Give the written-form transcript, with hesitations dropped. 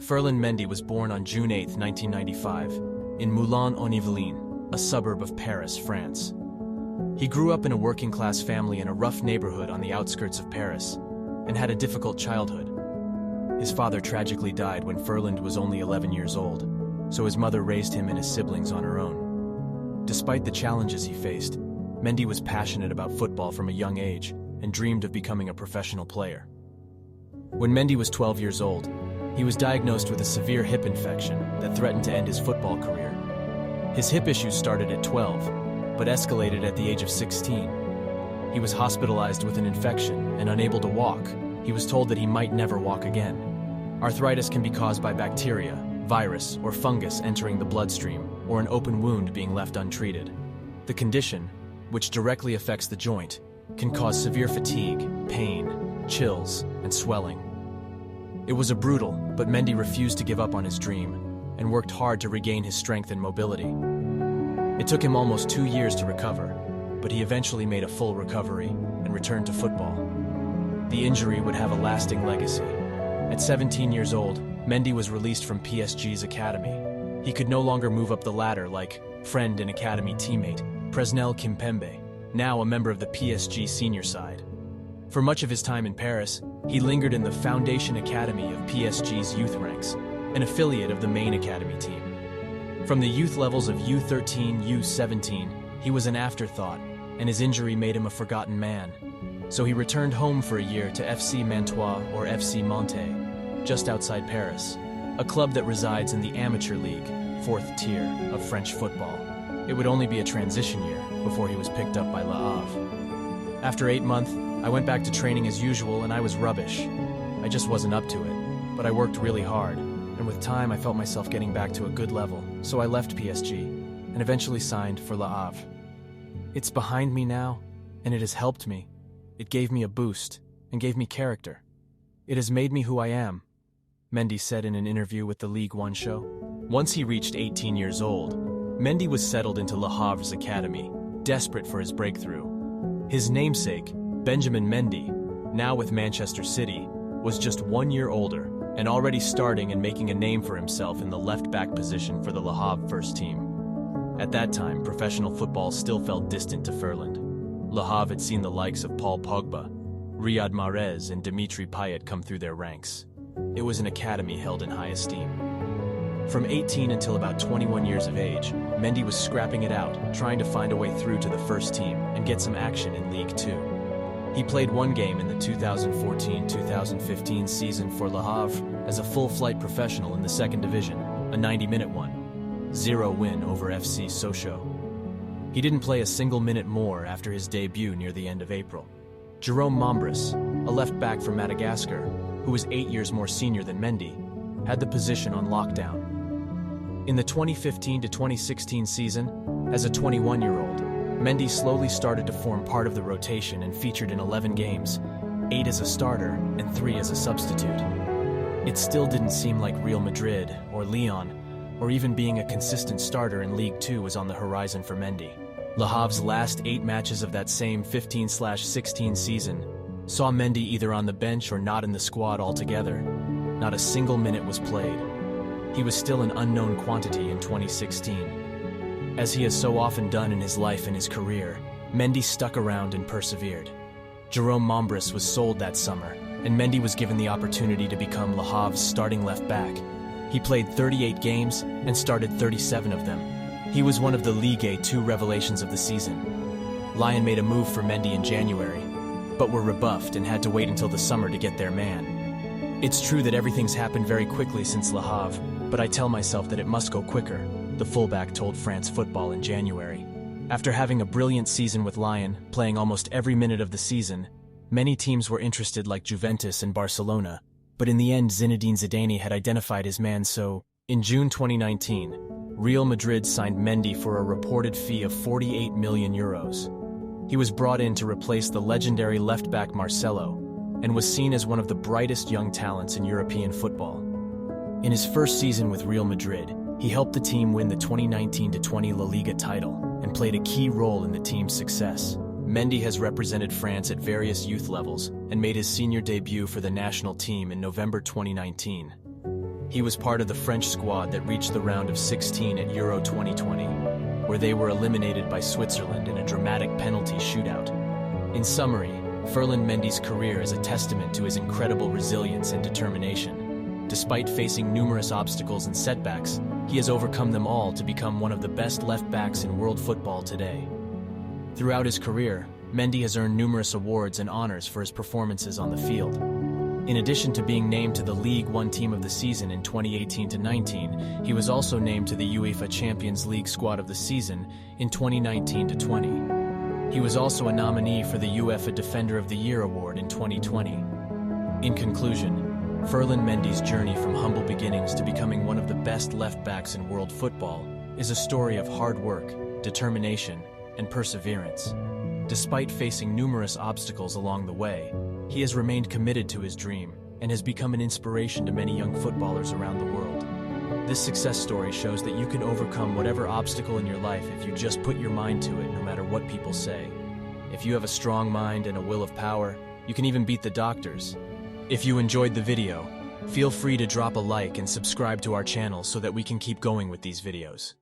Ferland Mendy was born on June 8, 1995, in Moulins-en-Yvelines, a suburb of Paris, France. He grew up in a working-class family in a rough neighborhood on the outskirts of Paris, and had a difficult childhood. His father tragically died when Ferland was only 11 years old, so his mother raised him and his siblings on her own. Despite the challenges he faced, Mendy was passionate about football from a young age and dreamed of becoming a professional player. When Mendy was 12 years old, he was diagnosed with a severe hip infection that threatened to end his football career. His hip issues started at 12, but escalated at the age of 16. He was hospitalized with an infection and unable to walk. He was told that he might never walk again. Arthritis can be caused by bacteria, virus, or fungus entering the bloodstream, or an open wound being left untreated. The condition, which directly affects the joint, can cause severe fatigue, pain, chills, and swelling. It was a brutal, but Mendy refused to give up on his dream and worked hard to regain his strength and mobility. It took him almost 2 years to recover, but he eventually made a full recovery and returned to football. The injury would have a lasting legacy. At 17 years old, Mendy was released from PSG's academy. He could no longer move up the ladder like friend and academy teammate Presnel Kimpembe, now a member of the PSG senior side. For much of his time in Paris, he lingered in the Foundation Academy of PSG's youth ranks, an affiliate of the main academy team. From the youth levels of U13, U17, he was an afterthought, and his injury made him a forgotten man. So he returned home for a year to FC Mantois or FC Monte, just outside Paris, a club that resides in the Amateur League, 4th tier of French football. It would only be a transition year before he was picked up by Le Havre. After 8 months, I went back to training as usual and I was rubbish. I just wasn't up to it, but I worked really hard, and with time I felt myself getting back to a good level, so I left PSG and eventually signed for Le Havre. It's behind me now, and it has helped me. It gave me a boost and gave me character. It has made me who I am, Mendy said in an interview with the Ligue 1 show. Once he reached 18 years old, Mendy was settled into Le Havre's academy, desperate for his breakthrough. His namesake, Benjamin Mendy, now with Manchester City, was just 1 year older and already starting and making a name for himself in the left-back position for the Le Havre first team. At that time, professional football still felt distant to Ferland. Le Havre had seen the likes of Paul Pogba, Riyad Mahrez, and Dimitri Payet come through their ranks. It was an academy held in high esteem. From 18 until about 21 years of age, Mendy was scrapping it out, trying to find a way through to the first team and get some action in League 2. He played one game in the 2014-2015 season for Le Havre as a full-flight professional in the second division, a 90-minute one, 0 win over FC Sochaux. He didn't play a single minute more after his debut near the end of April. Jérôme Mombris, a left-back from Madagascar, who was 8 years more senior than Mendy, had the position on lockdown. In the 2015-2016 season, as a 21-year-old, Mendy slowly started to form part of the rotation and featured in 11 games, 8 as a starter and 3 as a substitute. It still didn't seem like Real Madrid or Lyon, or even being a consistent starter in League 2 was on the horizon for Mendy. Le Havre's last 8 matches of that same 15/16 season saw Mendy either on the bench or not in the squad altogether. Not a single minute was played. He was still an unknown quantity in 2016. As he has so often done in his life and his career, Mendy stuck around and persevered. Jérôme Mombris was sold that summer, and Mendy was given the opportunity to become Le Havre's starting left back. He played 38 games and started 37 of them. He was one of the Liga 2 revelations of the season. Lyon made a move for Mendy in January, but were rebuffed and had to wait until the summer to get their man. It's true that everything's happened very quickly since Le Havre, but I tell myself that it must go quicker, the fullback told France Football in January. After having a brilliant season with Lyon, playing almost every minute of the season, many teams were interested like Juventus and Barcelona, but in the end Zinedine Zidane had identified his man, so in June 2019, Real Madrid signed Mendy for a reported fee of 48 million euros. He was brought in to replace the legendary left-back Marcelo, and was seen as one of the brightest young talents in European football. In his first season with Real Madrid, he helped the team win the 2019-20 La Liga title and played a key role in the team's success. Mendy has represented France at various youth levels and made his senior debut for the national team in November 2019. He was part of the French squad that reached the round of 16 at Euro 2020, where they were eliminated by Switzerland in a dramatic penalty shootout. In summary, Ferland Mendy's career is a testament to his incredible resilience and determination. Despite facing numerous obstacles and setbacks, he has overcome them all to become one of the best left-backs in world football today. Throughout his career, Mendy has earned numerous awards and honors for his performances on the field. In addition to being named to the Ligue 1 Team of the Season in 2018-19, he was also named to the UEFA Champions League Squad of the Season in 2019-20. He was also a nominee for the UEFA Defender of the Year award in 2020. In conclusion, Ferland Mendy's journey from humble beginnings to becoming one of the best left-backs in world football is a story of hard work, determination, and perseverance. Despite facing numerous obstacles along the way, he has remained committed to his dream and has become an inspiration to many young footballers around the world. This success story shows that you can overcome whatever obstacle in your life if you just put your mind to it, no matter what people say. If you have a strong mind and a will of power, you can even beat the doctors. If you enjoyed the video, feel free to drop a like and subscribe to our channel so that we can keep going with these videos.